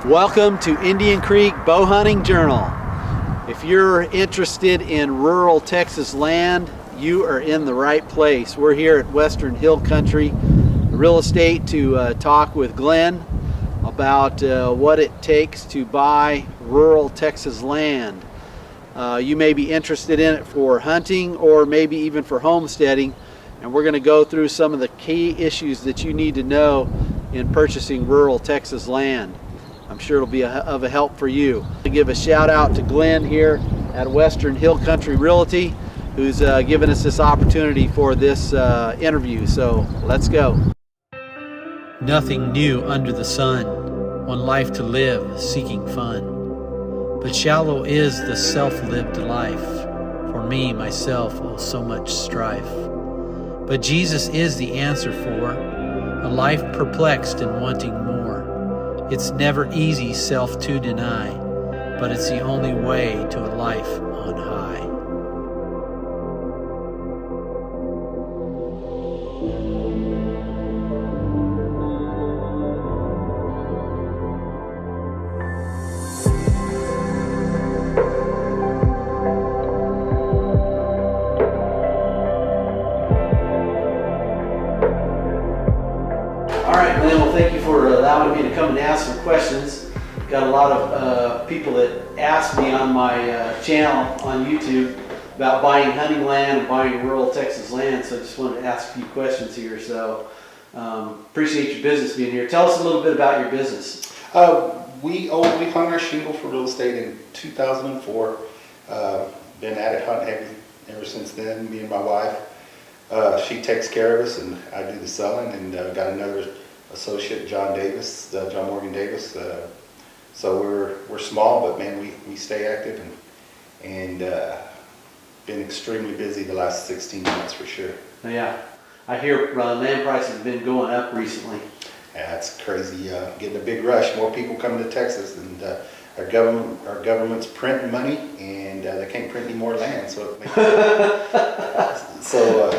Welcome to Indian Creek Bow Hunting Journal. If you're interested in rural Texas land, you are in the right place. We're here at Western Hill Country Real Estate to talk with Glynn about what it takes to buy rural Texas land. You may be interested in it for hunting or maybe even for homesteading, and we're going to go through some of the key issues that you need to know in purchasing rural Texas land. I'm sure it'll be of a help for you. To give a shout out to Glynn here at Western Hill Country Realty, who's given us this opportunity for this interview. So let's go. Nothing new under the sun, one life to live, seeking fun. But shallow is the self-lived life. For me, myself, oh, so much strife. But Jesus is the answer for a life perplexed and wanting more. It's never easy self to deny, but it's the only way to a life on high. All right, Glynn, well, thank you for allowing me to come and ask some questions. Got a lot of people that ask me on my channel on YouTube about buying hunting land and buying rural Texas land, so I just wanted to ask a few questions here. So appreciate your business being here. Tell us a little bit about your business. We hung our shingle for real estate in 2004. Been at it hunting heavy ever since then, me and my wife. She takes care of us and I do the selling, and got another associate, John Morgan Davis. So we're small, but man, we stay active and been extremely busy the last 16 months for sure. Yeah, I hear land prices have been going up recently. Yeah, it's crazy. Getting a big rush. More people coming to Texas, and our government's printing money, and they can't print any more land. So it makes so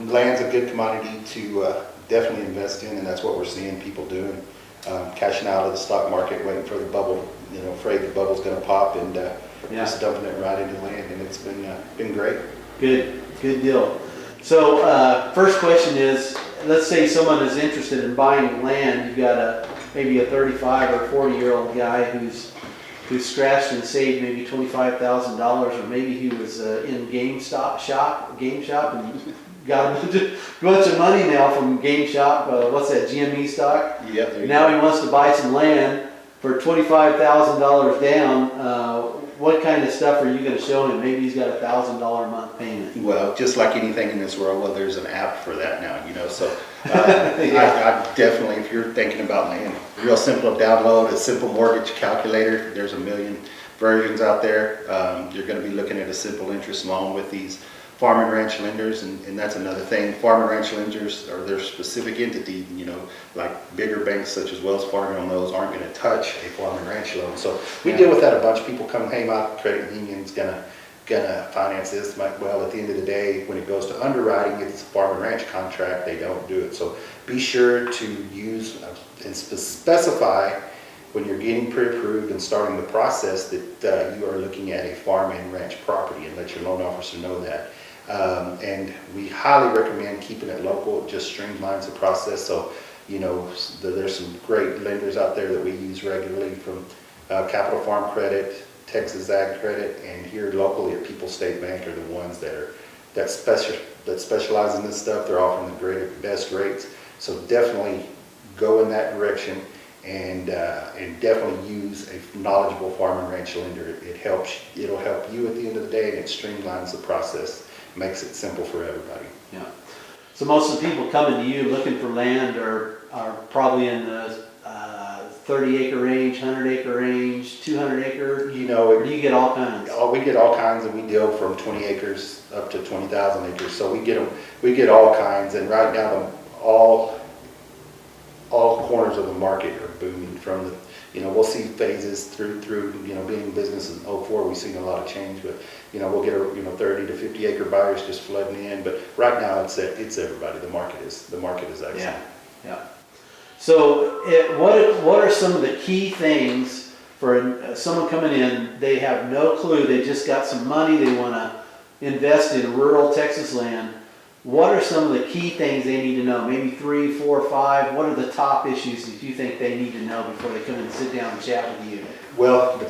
land's a good commodity to definitely invest in, and that's what we're seeing people doing. Cashing out of the stock market, waiting for the bubble, afraid the bubble's going to pop, and just dumping it right into land, and it's been great. Good deal. So first question is, let's say someone is interested in buying land. You've got maybe a 35 or 40-year-old guy who's scratched and saved maybe $25,000, or maybe he was in game shop and got a bunch of money now from GameStop. What's that, GME stock? Yeah. Now he wants to buy some land for $25,000 down. What kind of stuff are you going to show him? Maybe he's got a $1,000 a month payment. Well, just like anything in this world, well, there's an app for that now, So I definitely, if you're thinking about land, real simple to download, a simple mortgage calculator. There's a million versions out there. You're going to be looking at a simple interest loan with these farm and ranch lenders, and that's another thing. Farm and ranch lenders are their specific entity, like bigger banks such as Wells Fargo and those aren't going to touch a farm and ranch loan. So we deal with that a bunch. People come, hey, my credit union's gonna finance this. Well, at the end of the day, when it goes to underwriting, it's a farm and ranch contract. They don't do it. So be sure to use and specify when you're getting pre-approved and starting the process that you are looking at a farm and ranch property, and let your loan officer know that. And we highly recommend keeping it local. It just streamlines the process. So, there's some great lenders out there that we use regularly, from Capital Farm Credit, Texas Ag Credit, and here locally at People's State Bank are the ones that specialize in this stuff. They're offering the best rates. So definitely go in that direction, and definitely use a knowledgeable farm and ranch lender. It'll help you at the end of the day, and it streamlines the process. Makes it simple for everybody. Yeah. So most of the people coming to you looking for land are probably in the 30-acre range, 100-acre range, 200-acre. Or do you get all kinds? We get all kinds, and we deal from 20 acres up to 20,000 acres. So we get all kinds, and right now all corners of the market are booming. From we'll see phases through being in business in 04, we've seen a lot of change, but we'll get 30 to 50 acre buyers just flooding in. But right now it's everybody. The market is excellent. Yeah. So what are some of the key things for someone coming in? They have no clue. They just got some money. They want to invest in rural Texas land. What are some of the key things they need to know? Maybe 3, 4, 5. What are the top issues that you think they need to know before they come in and sit down and chat with you? Well,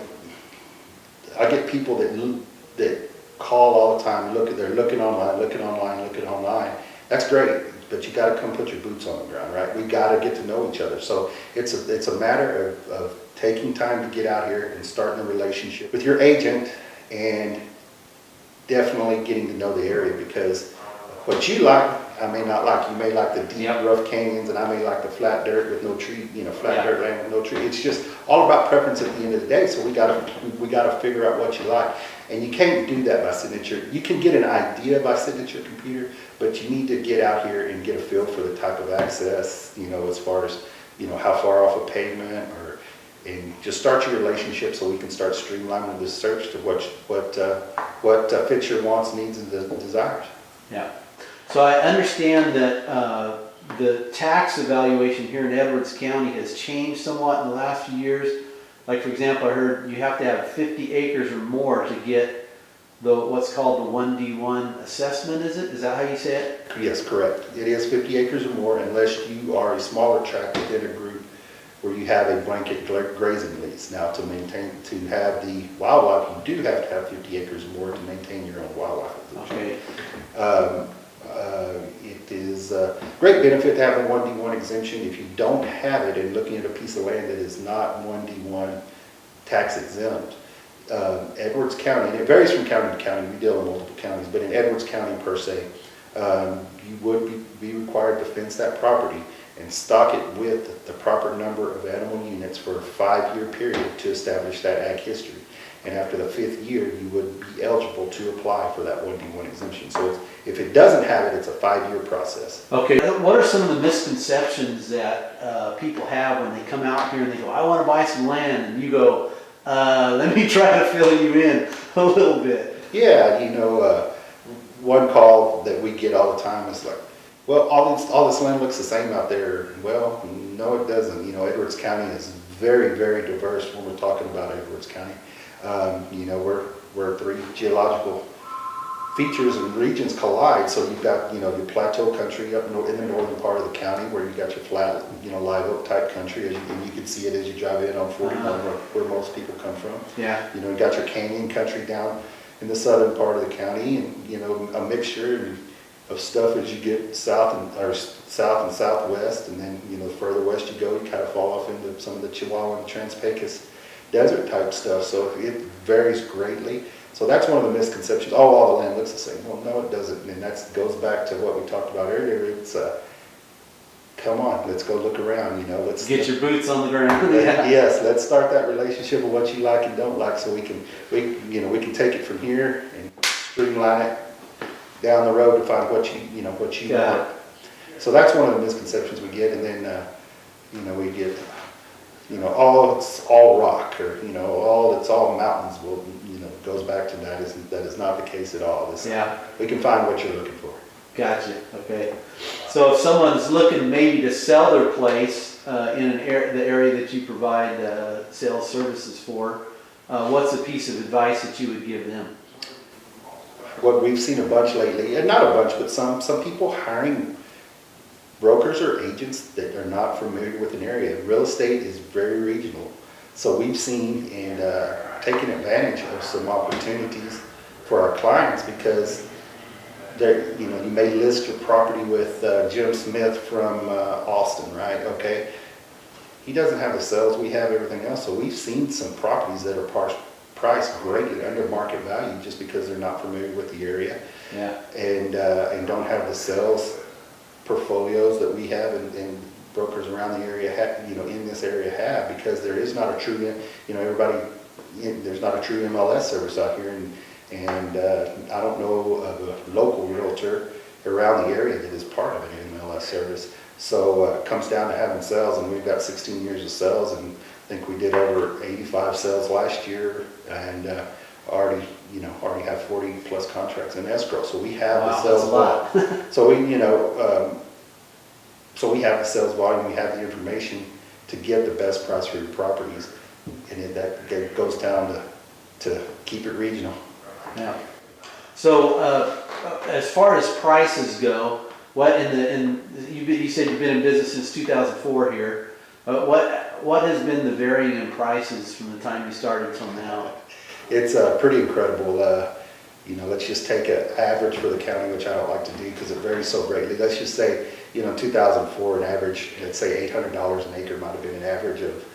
I get people that call all the time. They're looking online. That's great, but you got to come put your boots on the ground, right? We got to get to know each other. So it's a matter of taking time to get out here and starting a relationship with your agent, and definitely getting to know the area, because what you like, I may not like. You may like the deep, rough canyons, and I may like the flat dirt with no tree, flat dirt land with no tree. It's just all about preference at the end of the day. So we gotta figure out what you like, and you can't do that by signature. You can get an idea by signature computer, but you need to get out here and get a feel for the type of access, as far as how far off a pavement, and just start your relationship so we can start streamlining the search to what fits your wants, needs, and desires. Yeah. So I understand that the tax evaluation here in Edwards County has changed somewhat in the last few years. Like, for example, I heard you have to have 50 acres or more to get what's called the 1D1 assessment, is it? Is that how you say it? Yes, correct. It is 50 acres or more, unless you are a smaller tract within a group where you have a blanket grazing lease. Now, to have the wildlife, you do have to have 50 acres or more to maintain your own wildlife. Okay. It is a great benefit to have a 1D1 exemption. If you don't have it, and looking at a piece of land that is not 1D1 tax exempt, Edwards County, and it varies from county to county, we deal in multiple counties, but in Edwards County per se, you would be required to fence that property and stock it with the proper number of animal units for a 5-year period to establish that ag history. And after the 5th year, you would be eligible to apply for that 1D1 exemption. So if it doesn't have it, it's a 5-year process. Okay. What are some of the misconceptions that people have when they come out here and they go, I want to buy some land, and you go, let me try to fill you in a little bit? Yeah, one call that we get all the time is like, well, all this land looks the same out there. Well, no, it doesn't. Edwards County is very, very diverse when we're talking about Edwards County. Where 3 geological features and regions collide. So you've got, your plateau country up in the northern part of the county, where you got your flat, live oak type country, and you can see it as you drive in on 41, where most people come from. Yeah. You got your canyon country down in the southern part of the county, and a mixture of stuff as you get south and southwest, and then the further west you go, you kind of fall off into some of the Chihuahua and Trans-Pecos desert type stuff. So it varies greatly. So that's one of the misconceptions. Oh, all the land looks the same. Well, no, it doesn't. And that goes back to what we talked about earlier. It's come on, let's go look around. Let's get your boots on the ground. Yes, let's start that relationship of what you like and don't like, so we can take it from here and streamline it down the road to find what you want. So that's one of the misconceptions we get. And then we get it's all rock, or it's all mountains. Well, goes back to that is not the case at all. We can find what you're looking for. Gotcha. Okay. So if someone's looking maybe to sell their place in the area that you provide sales services for, what's a piece of advice that you would give them? What we've seen a bunch lately, and not a bunch, but some people hiring brokers or agents that are not familiar with an area. Real estate is very regional. So we've seen and taken advantage of some opportunities for our clients, because you may list your property with Jim Smith from Austin, right? Okay. He doesn't have the sales, we have everything else. So we've seen some properties that are priced greatly under market value just because they're not familiar with the area. Yeah. And don't have the sales portfolios that we have and brokers around the area in this area have, because there is not a true, there's not a true MLS service out here, and I don't know of a local realtor around the area that is part of an MLS service. So it comes down to having sales, and we've got 16 years of sales, and I think we did over 85 sales last year, and already have 40 plus contracts in escrow. So we have the sales. That's a lot. So we, So we have the sales volume, we have the information to get the best price for your properties, and that goes down to keep it regional. Yeah. So as far as prices go, you said you've been in business since 2004 here. What has been the varying in prices from the time you started till now? It's pretty incredible. Let's just take an average for the county, which I don't like to do because it varies so greatly. Let's just say, 2004, an average, let's say $800 an acre might have been an average of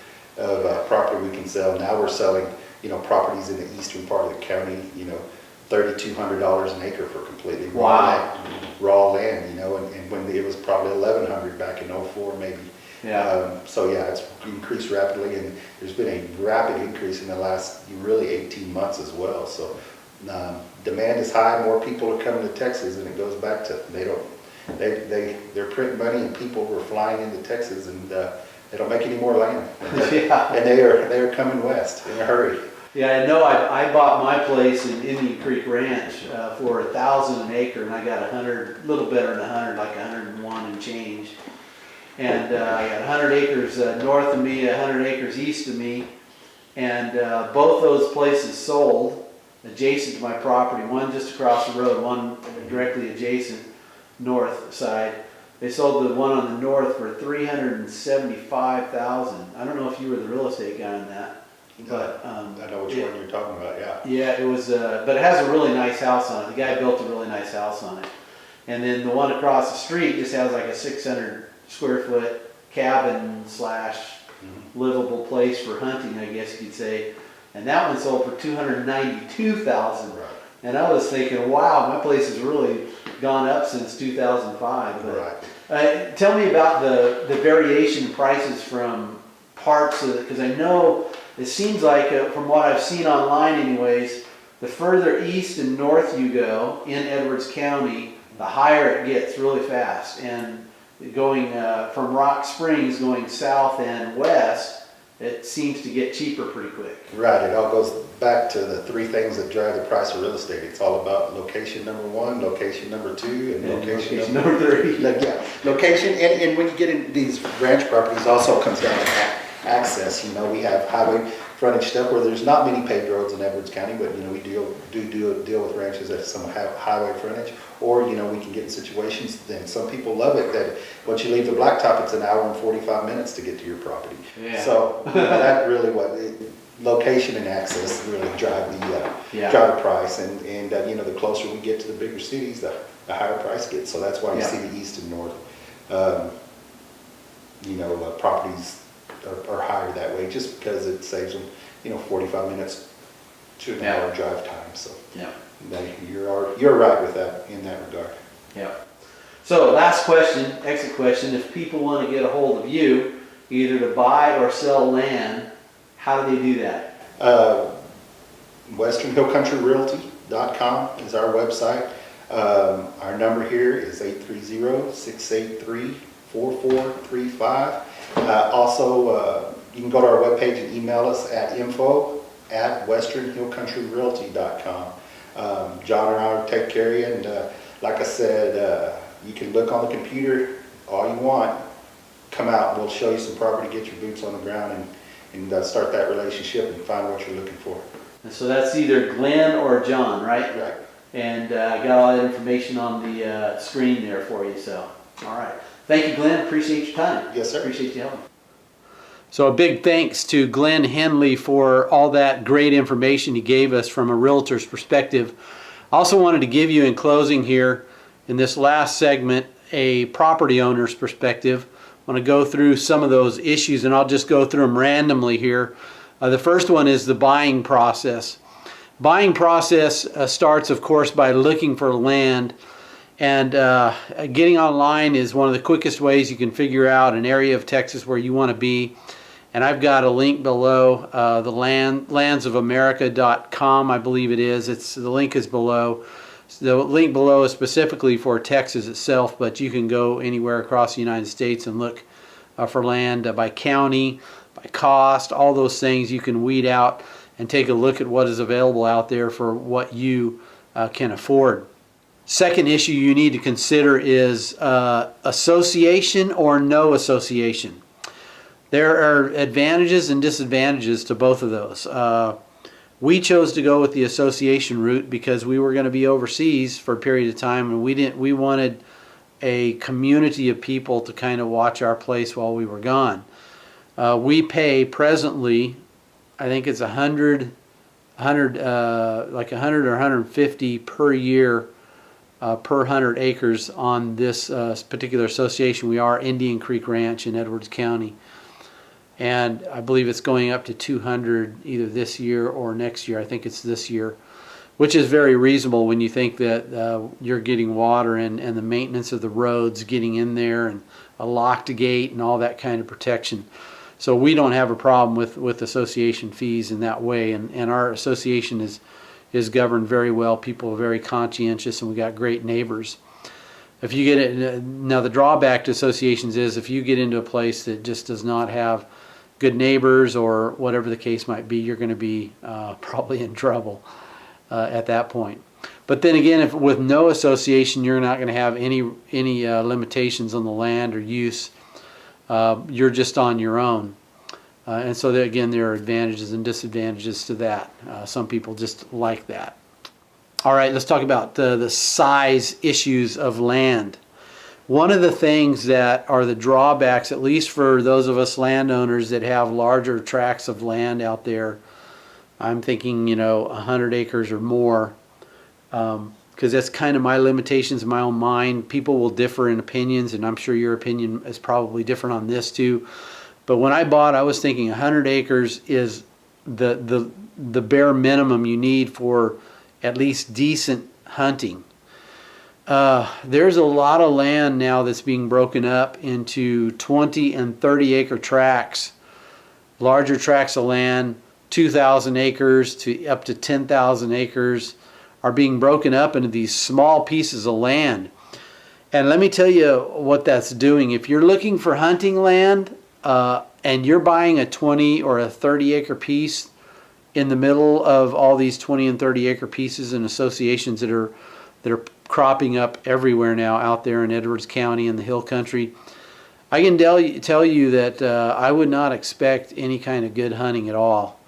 property we can sell. Now we're selling, properties in the eastern part of the county, $3,200 an acre for completely raw land, and when it was probably $1,100 back in '04 maybe. Yeah. So yeah, it's increased rapidly, and there's been a rapid increase in the last really 18 months as well. So demand is high, more people are coming to Texas, and it goes back to they're printing money, and people were flying into Texas, and they don't make any more land. Yeah. And they are coming west in a hurry. Yeah, I know. I bought my place in Indian Creek Ranch for $1,000 an acre, and I got a little better than 100, like 101 and change. And I got 100 acres north of me, 100 acres east of me, and both those places sold adjacent to my property. One just across the road, one directly adjacent, north side. They sold the one on the north for $375,000. I don't know if you were the real estate guy on that. But I know which one you're talking about, yeah. Yeah, it was, but it has a really nice house on it. The guy built a really nice house on it. And then the one across the street just has like a 600 square foot cabin / livable place for hunting, I guess you could say. And that one sold for $292,000. Right. And I was thinking, wow, my place has really gone up since 2005. But, right. Tell me about the variation in prices from parts of it, because I know it seems like, from what I've seen online anyways, the further east and north you go in Edwards County, the higher it gets really fast. And going from Rock Springs, going south and west, it seems to get cheaper pretty quick. Right, it all goes back to the three things that drive the price of real estate. It's all about location number one, location number two, and location number three. Yeah, location, and when you get into these ranch properties, also comes down to access. We have highway frontage stuff where there's not many paved roads in Edwards County, but we deal with ranches that some have highway frontage, or we can get in situations. Then some people love it that once you leave the blacktop, it's an hour and 45 minutes to get to your property. Yeah. So that really location and access really drive the price, and the closer we get to the bigger cities, the higher price gets. So that's why you see the east and north, properties are higher that way, just because it saves them, 45 minutes to an hour drive time. So yeah, you're right with that in that regard. Yeah. So last question, exit question: if people want to get a hold of you, either to buy or sell land, how do they do that? Western Hill Country Realty.com is our website. Our number here is 830-683-4435. Also, you can go to our webpage and email us at info@westernhillcountryrealty.com. John and I will take care of you, and like I said, you can look on the computer all you want. Come out and we'll show you some property, get your boots on the ground, and start that relationship and find what you're looking for. And so that's either Glenn or John, right? Right. And I got all that information on the screen there for you. So, all right. Thank you, Glenn. Appreciate your time. Yes, sir. Appreciate you helping. So a big thanks to Glynn Hendley for all that great information he gave us from a realtor's perspective. I also wanted to give you in closing here, in this last segment, a property owner's perspective. I want to go through some of those issues, and I'll just go through them randomly here. The first one is the buying process. Buying process starts, of course, by looking for land. And getting online is one of the quickest ways you can figure out an area of Texas where you want to be. And I've got a link below, the landsofamerica.com, I believe it is. The link is below. The link below is specifically for Texas itself, but you can go anywhere across the United States and look for land by county, by cost, all those things. You can weed out and take a look at what is available out there for what you can afford. Second issue you need to consider is association or no association. There are advantages and disadvantages to both of those. We chose to go with the association route because we were going to be overseas for a period of time, and we wanted a community of people to kind of watch our place while we were gone. We pay presently, I think it's 100 like 100 or 150 per year per 100 acres on this particular association. We are Indian Creek Ranch in Edwards County, and I believe it's going up to 200 either this year or next year. I think it's this year, which is very reasonable when you think that you're getting water and the maintenance of the roads getting in there and a locked gate and all that kind of protection. So we don't have a problem with association fees in that way, and our association is governed very well. People are very conscientious, and we got great neighbors. If you get it, now the drawback to associations is if you get into a place that just does not have good neighbors or whatever the case might be, you're going to be probably in trouble at that point. But then again, if with no association, you're not going to have any limitations on the land or use. You're just on your own. And so again, there are advantages and disadvantages to that. Some people just like that. All right, let's talk about the size issues of land. One of the things that are the drawbacks, at least for those of us landowners that have larger tracts of land out there, I'm thinking, 100 acres or more, because that's kind of my limitations in my own mind. People will differ in opinions, and I'm sure your opinion is probably different on this too. But when I bought, I was thinking 100 acres is the bare minimum you need for at least decent hunting. There's a lot of land now that's being broken up into 20 and 30 acre tracts, larger tracts of land, 2,000 acres to up to 10,000 acres are being broken up into these small pieces of land. And let me tell you what that's doing. If you're looking for hunting land and you're buying a 20 or a 30 acre piece in the middle of all these 20 and 30 acre pieces and associations that are cropping up everywhere now out there in Edwards County and the Hill Country, I can tell you that I would not expect any kind of good hunting at all.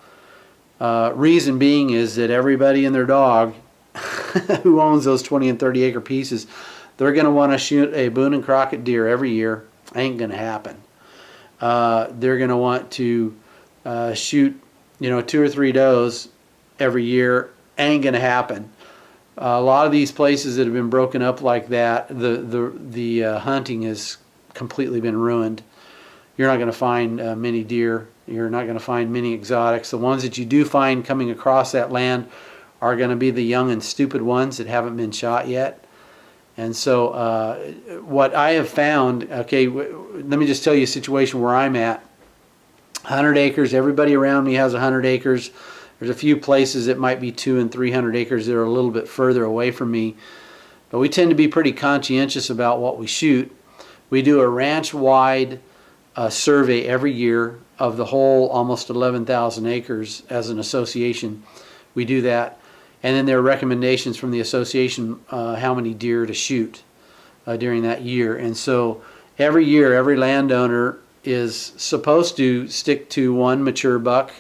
Reason being is that everybody and their dog who owns those 20 and 30 acre pieces, they're going to want to shoot a Boone and Crockett deer every year. Ain't going to happen. They're going to want to shoot 2 or 3 does every year. Ain't going to happen. A lot of these places that have been broken up like that, the hunting has completely been ruined. You're not going to find many deer. You're not going to find many exotics. The ones that you do find coming across that land are going to be the young and stupid ones that haven't been shot yet. And so what I have found, okay, let me just tell you a situation where I'm at. 100 acres, everybody around me has 100 acres. There's a few places that might be 200 and 300 acres that are a little bit further away from me. But we tend to be pretty conscientious about what we shoot. We do a ranch-wide survey every year of the whole almost 11,000 acres as an association. We do that. And then there are recommendations from the association how many deer to shoot during that year. And so every year, every landowner is supposed to stick to one mature buck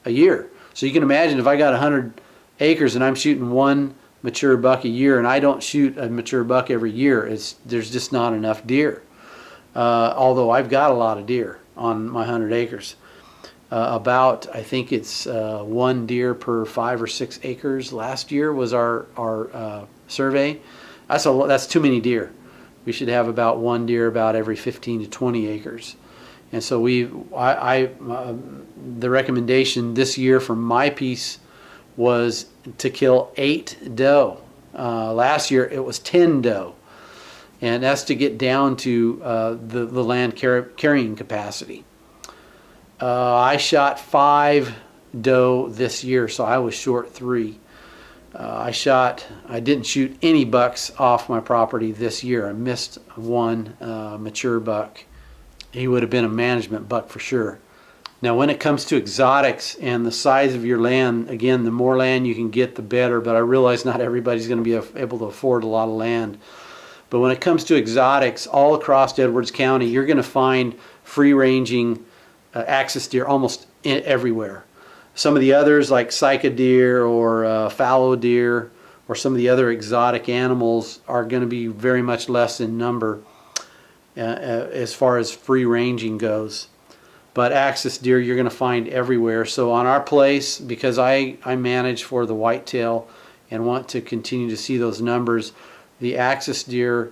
a year. So you can imagine if I got 100 acres and I'm shooting one mature buck a year, and I don't shoot a mature buck every year, there's just not enough deer. Although I've got a lot of deer on my 100 acres. I think it's 1 deer per 5 or 6 acres. Last year was our survey. That's too many deer. We should have about 1 deer about every 15 to 20 acres. And so the recommendation this year for my piece was to kill 8 doe. Last year it was 10 doe. And that's to get down to the land carrying capacity. I shot 5 doe this year, so I was short 3. I didn't shoot any bucks off my property this year. I missed 1 mature buck. He would have been a management buck for sure. Now, when it comes to exotics and the size of your land, again, the more land you can get, the better. But I realize not everybody's going to be able to afford a lot of land. But when it comes to exotics, all across Edwards County, you're going to find free-ranging axis deer almost everywhere. Some of the others, like cyca deer or fallow deer, or some of the other exotic animals, are going to be very much less in number as far as free-ranging goes. But axis deer you're going to find everywhere. So on our place, because I manage for the whitetail and want to continue to see those numbers, the axis deer,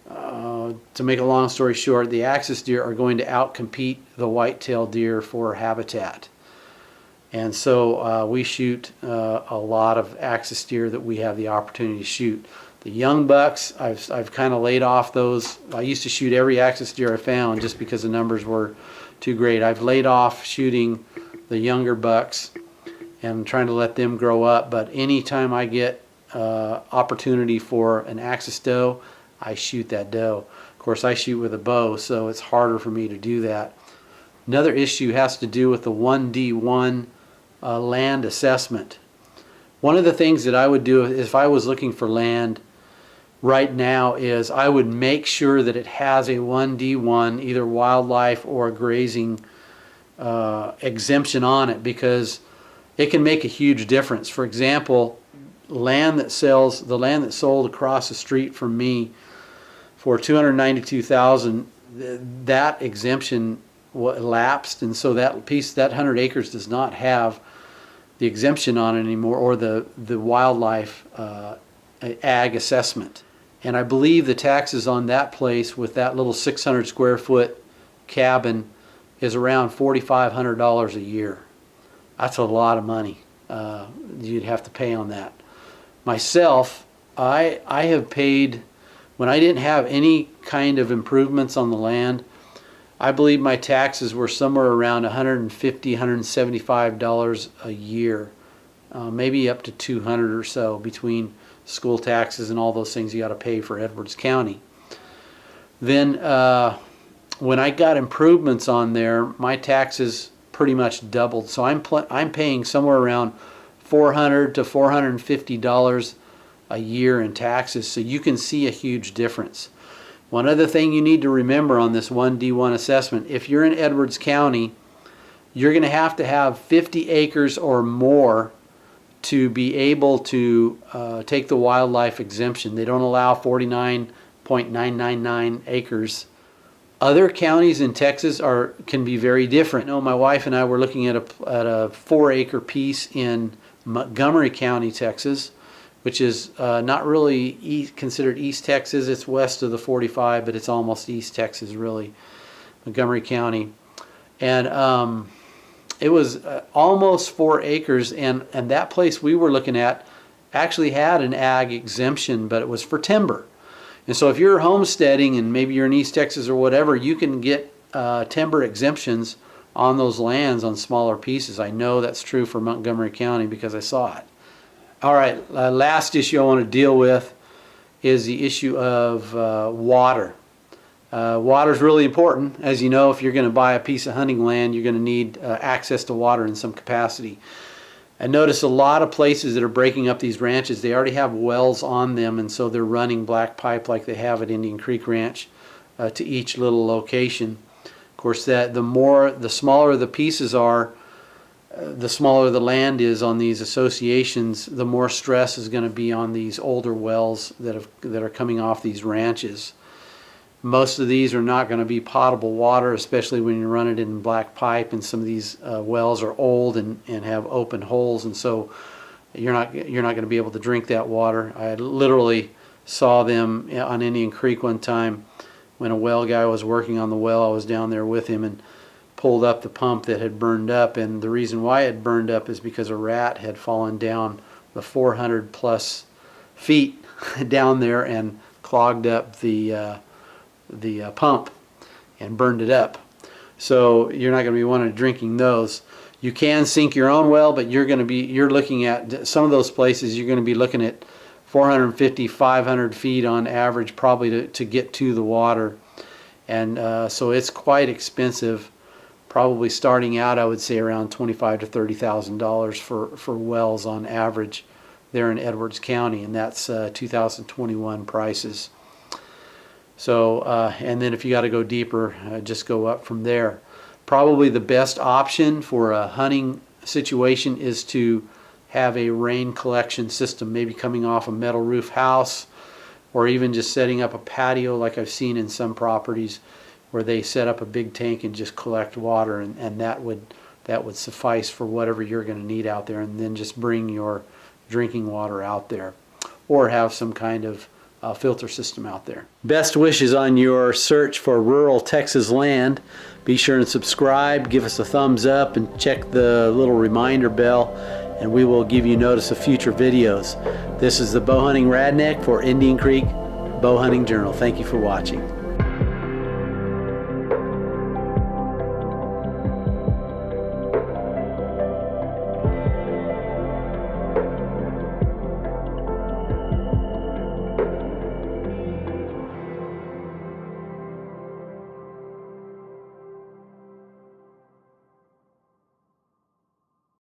to make a long story short, the axis deer are going to outcompete the whitetail deer for habitat. And so we shoot a lot of axis deer that we have the opportunity to shoot. The young bucks, I've kind of laid off those. I used to shoot every axis deer I found just because the numbers were too great. I've laid off shooting the younger bucks and trying to let them grow up. But anytime I get opportunity for an axis doe, I shoot that doe. Of course, I shoot with a bow, so it's harder for me to do that. Another issue has to do with the 1D1 land assessment. One of the things that I would do if I was looking for land right now is I would make sure that it has a 1D1, either wildlife or grazing exemption on it, because it can make a huge difference. For example, the land that sold across the street from me for $292,000, that exemption lapsed, and so that 100 acres does not have the exemption on it anymore, or the wildlife ag assessment. And I believe the taxes on that place with that little 600 square foot cabin is around $4,500 a year. That's a lot of money you'd have to pay on that. Myself, I have paid, when I didn't have any kind of improvements on the land, I believe my taxes were somewhere around $150, $175 a year, maybe up to $200 or so between school taxes and all those things you got to pay for Edwards County. Then when I got improvements on there, my taxes pretty much doubled. So I'm paying somewhere around $400 to $450 a year in taxes. So you can see a huge difference. One other thing you need to remember on this 1D1 assessment, if you're in Edwards County, you're going to have 50 acres or more to be able to take the wildlife exemption. They don't allow 49.999 acres. Other counties in Texas can be very different. You know, my wife and I were looking at a 4-acre piece in Montgomery County, Texas, which is not really considered East Texas. It's west of the 45, but it's almost East Texas, really, Montgomery County. And it was almost 4 acres, and that place we were looking at actually had an ag exemption, but it was for timber. And so if you're homesteading and maybe you're in East Texas or whatever, you can get timber exemptions on those lands on smaller pieces. I know that's true for Montgomery County because I saw it. All right, last issue I want to deal with is the issue of water. Water is really important. As you know, if you're going to buy a piece of hunting land, you're going to need access to water in some capacity. I notice a lot of places that are breaking up these ranches, they already have wells on them, and so they're running black pipe like they have at Indian Creek Ranch to each little location. Of course, the smaller the pieces are, the smaller the land is on these associations, the more stress is going to be on these older wells that are coming off these ranches. Most of these are not going to be potable water, especially when you run it in black pipe, and some of these wells are old and have open holes, and so you're not going to be able to drink that water. I literally saw them on Indian Creek one time when a well guy was working on the well. I was down there with him and pulled up the pump that had burned up, and the reason why it burned up is because a rat had fallen down the 400 plus feet down there and clogged up the pump and burned it up. So you're not going to be wanting to drinking those. You can sink your own well, but you're looking at some of those places, you're going to be looking at 450, 500 feet on average probably to get to the water. And so it's quite expensive Probably starting out, I would say around $25,000 to $30,000 for wells on average there in Edwards County, and that's 2021 prices. So, and then if you got to go deeper, just go up from there. Probably the best option for a hunting situation is to have a rain collection system, maybe coming off a metal roof house, or even just setting up a patio like I've seen in some properties where they set up a big tank and just collect water, and that would suffice for whatever you're going to need out there, and then just bring your drinking water out there, or have some kind of filter system out there. Best wishes on your search for rural Texas land. Be sure and subscribe, give us a thumbs up, and check the little reminder bell, and we will give you notice of future videos. This is the Bow Hunting Radneck for Indian Creek Bow Hunting Journal. Thank you for watching.